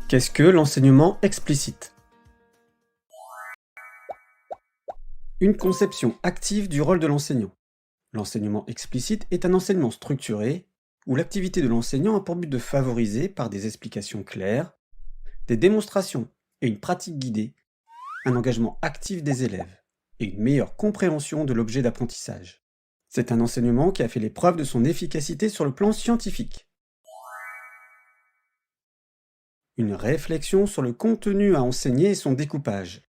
Qu'est-ce que l'enseignement explicite? Une conception active du rôle de l'enseignant. L'enseignement explicite est un enseignement structuré où l'activité de l'enseignant a pour but de favoriser, par des explications claires, des démonstrations et une pratique guidée, un engagement actif des élèves et une meilleure compréhension de l'objet d'apprentissage. C'est un enseignement qui a fait les preuves de son efficacité sur le plan scientifique. Une réflexion sur le contenu à enseigner et son découpage.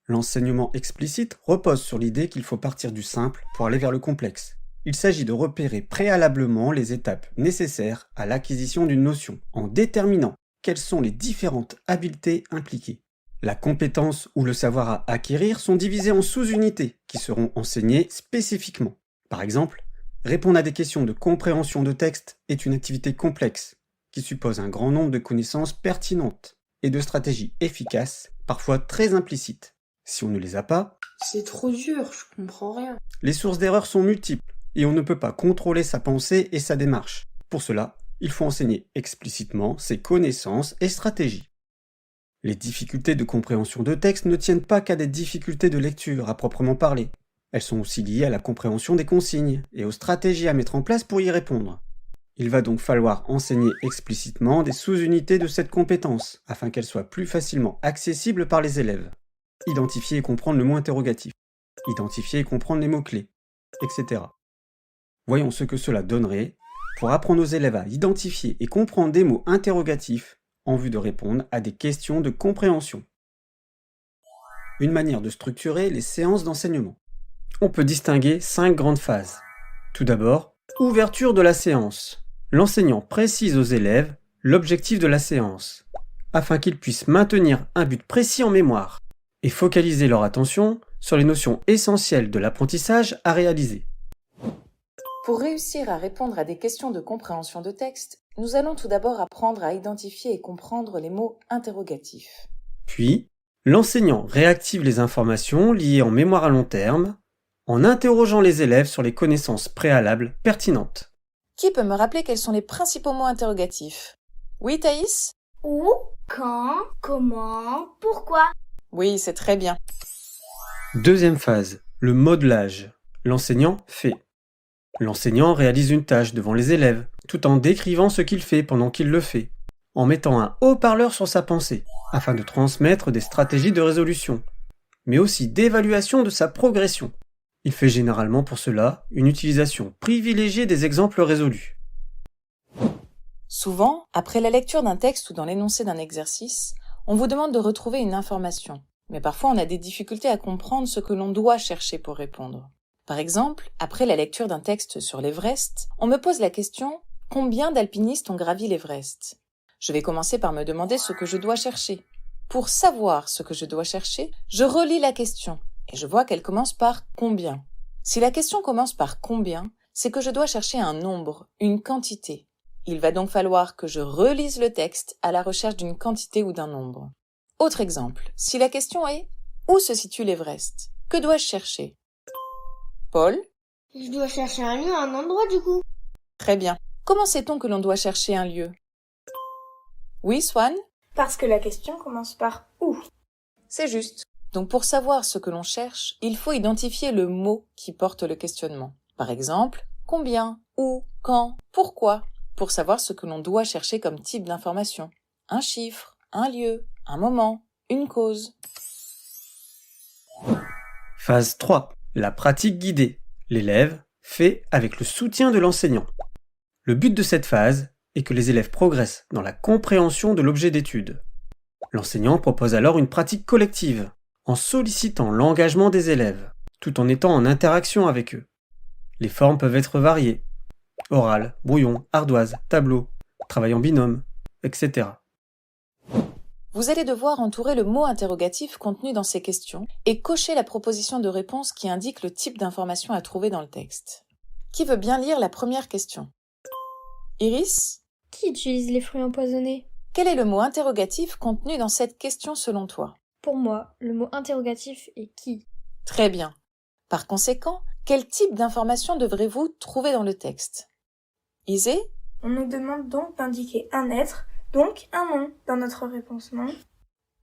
L'enseignement explicite repose sur l'idée qu'il faut partir du simple pour aller vers le complexe. Il s'agit de repérer préalablement les étapes nécessaires à l'acquisition d'une notion, en déterminant quelles sont les différentes habiletés impliquées. La compétence ou le savoir à acquérir sont divisés en sous-unités qui seront enseignées spécifiquement. Par exemple, répondre à des questions de compréhension de texte est une activité complexe qui suppose un grand nombre de connaissances pertinentes et de stratégies efficaces, parfois très implicites. Si on ne les a pas, c'est trop dur, je comprends rien. Les sources d'erreurs sont multiples et on ne peut pas contrôler sa pensée et sa démarche. Pour cela, il faut enseigner explicitement ses connaissances et stratégies. Les difficultés de compréhension de texte ne tiennent pas qu'à des difficultés de lecture à proprement parler. Elles sont aussi liées à la compréhension des consignes et aux stratégies à mettre en place pour y répondre. Il va donc falloir enseigner explicitement des sous-unités de cette compétence afin qu'elle soit plus facilement accessible par les élèves. Identifier et comprendre le mot interrogatif, identifier et comprendre les mots-clés, etc. Voyons ce que cela donnerait pour apprendre aux élèves à identifier et comprendre des mots interrogatifs en vue de répondre à des questions de compréhension. Une manière de structurer les séances d'enseignement. On peut distinguer 5 grandes phases. Tout d'abord, ouverture de la séance. L'enseignant précise aux élèves l'objectif de la séance, afin qu'ils puissent maintenir un but précis en mémoire et focaliser leur attention sur les notions essentielles de l'apprentissage à réaliser. Pour réussir à répondre à des questions de compréhension de texte, nous allons tout d'abord apprendre à identifier et comprendre les mots interrogatifs. Puis, l'enseignant réactive les informations liées en mémoire à long terme en interrogeant les élèves sur les connaissances préalables pertinentes. Qui peut me rappeler quels sont les principaux mots interrogatifs? Oui, Thaïs? Où, quand, comment, pourquoi? Oui, c'est très bien. Deuxième phase, le modelage. L'enseignant fait. L'enseignant réalise une tâche devant les élèves, tout en décrivant ce qu'il fait pendant qu'il le fait, en mettant un haut-parleur sur sa pensée, afin de transmettre des stratégies de résolution, mais aussi d'évaluation de sa progression. Il fait généralement pour cela une utilisation privilégiée des exemples résolus. Souvent, après la lecture d'un texte ou dans l'énoncé d'un exercice, on vous demande de retrouver une information, mais parfois on a des difficultés à comprendre ce que l'on doit chercher pour répondre. Par exemple, après la lecture d'un texte sur l'Everest, on me pose la question « Combien d'alpinistes ont gravi l'Everest ?» Je vais commencer par me demander ce que je dois chercher. Pour savoir ce que je dois chercher, je relis la question et je vois qu'elle commence par « Combien ?» Si la question commence par « Combien ?» c'est que je dois chercher un nombre, une quantité. Il va donc falloir que je relise le texte à la recherche d'une quantité ou d'un nombre. Autre exemple, si la question est « Où se situe l'Everest ?» Que dois-je chercher? Paul? Je dois chercher un lieu, un endroit du coup. Très bien. Comment sait-on que l'on doit chercher un lieu? Oui, Swan? Parce que la question commence par « où ». C'est juste. Donc pour savoir ce que l'on cherche, il faut identifier le mot qui porte le questionnement. Par exemple, combien, où, quand, pourquoi, pour savoir ce que l'on doit chercher comme type d'information. Un chiffre, un lieu, un moment, une cause. Phase 3. La pratique guidée. L'élève fait avec le soutien de l'enseignant. Le but de cette phase est que les élèves progressent dans la compréhension de l'objet d'étude. L'enseignant propose alors une pratique collective, en sollicitant l'engagement des élèves, tout en étant en interaction avec eux. Les formes peuvent être variées. Oral, brouillon, ardoise, tableau, travail en binôme, etc. Vous allez devoir entourer le mot interrogatif contenu dans ces questions et cocher la proposition de réponse qui indique le type d'information à trouver dans le texte. Qui veut bien lire la première question? Iris? Qui utilise les fruits empoisonnés? Quel est le mot interrogatif contenu dans cette question selon toi? Pour moi, le mot interrogatif est qui? Très bien. Par conséquent, quel type d'information devrez-vous trouver dans le texte? Isée? On nous demande donc d'indiquer un être Donc un non dans notre réponse, non?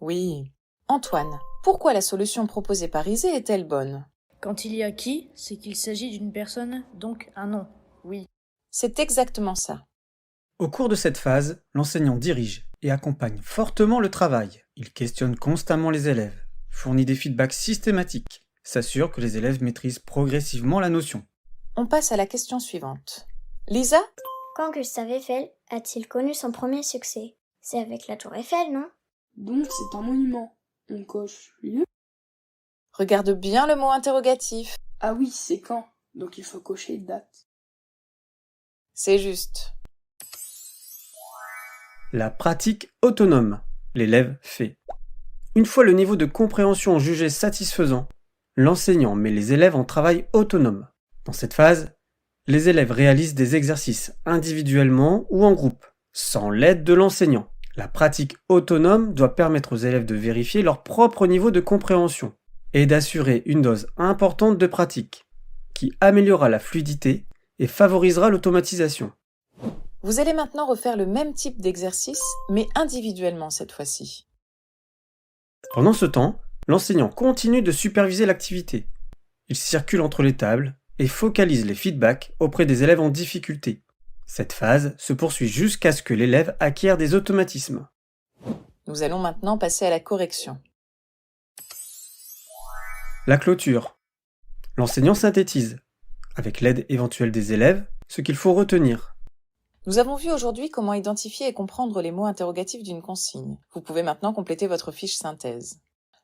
Oui. Antoine, pourquoi la solution proposée par Isée est-elle bonne? Quand il y a qui, c'est qu'il s'agit d'une personne, donc un nom. Oui. C'est exactement ça. Au cours de cette phase, l'enseignant dirige et accompagne fortement le travail. Il questionne constamment les élèves, fournit des feedbacks systématiques, s'assure que les élèves maîtrisent progressivement la notion. On passe à la question suivante. Lisa? Quand Gustave Eiffel a-t-il connu son premier succès? C'est avec la tour Eiffel, non? Donc c'est un monument. On coche lieu. Regarde bien le mot interrogatif. Ah oui, c'est quand. Donc il faut cocher date. C'est juste. La pratique autonome. L'élève fait. Une fois le niveau de compréhension jugé satisfaisant, l'enseignant met les élèves en travail autonome. Dans cette phase, les élèves réalisent des exercices individuellement ou en groupe, sans l'aide de l'enseignant. La pratique autonome doit permettre aux élèves de vérifier leur propre niveau de compréhension et d'assurer une dose importante de pratique, qui améliorera la fluidité et favorisera l'automatisation. Vous allez maintenant refaire le même type d'exercice, mais individuellement cette fois-ci. Pendant ce temps, l'enseignant continue de superviser l'activité. Il circule entre les tables et focalise les feedbacks auprès des élèves en difficulté. Cette phase se poursuit jusqu'à ce que l'élève acquiert des automatismes. Nous allons maintenant passer à la correction. La clôture. L'enseignant synthétise, avec l'aide éventuelle des élèves, ce qu'il faut retenir. Nous avons vu aujourd'hui comment identifier et comprendre les mots interrogatifs d'une consigne. Vous pouvez maintenant compléter votre fiche synthèse.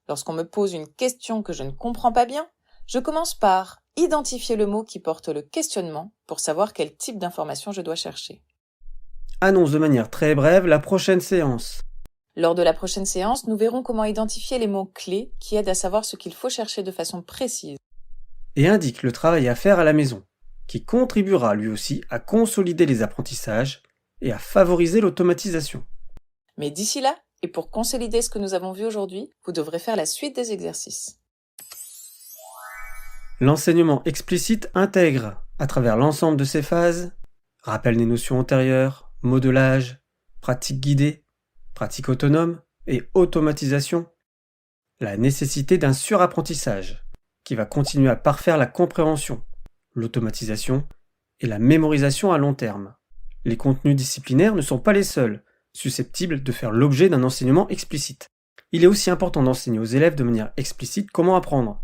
Lorsqu'on me pose une question que je ne comprends pas bien, je commence par identifier le mot qui porte le questionnement pour savoir quel type d'information je dois chercher. Annonce de manière très brève la prochaine séance. Lors de la prochaine séance, nous verrons comment identifier les mots clés qui aident à savoir ce qu'il faut chercher de façon précise. Et indique le travail à faire à la maison, qui contribuera lui aussi à consolider les apprentissages et à favoriser l'automatisation. Mais d'ici là, et pour consolider ce que nous avons vu aujourd'hui, vous devrez faire la suite des exercices. L'enseignement explicite intègre, à travers l'ensemble de ces phases, rappel des notions antérieures, modelage, pratique guidée, pratique autonome et automatisation, la nécessité d'un surapprentissage qui va continuer à parfaire la compréhension, l'automatisation et la mémorisation à long terme. Les contenus disciplinaires ne sont pas les seuls susceptibles de faire l'objet d'un enseignement explicite. Il est aussi important d'enseigner aux élèves de manière explicite comment apprendre,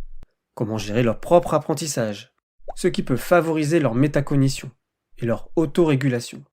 comment gérer leur propre apprentissage, ce qui peut favoriser leur métacognition et leur autorégulation.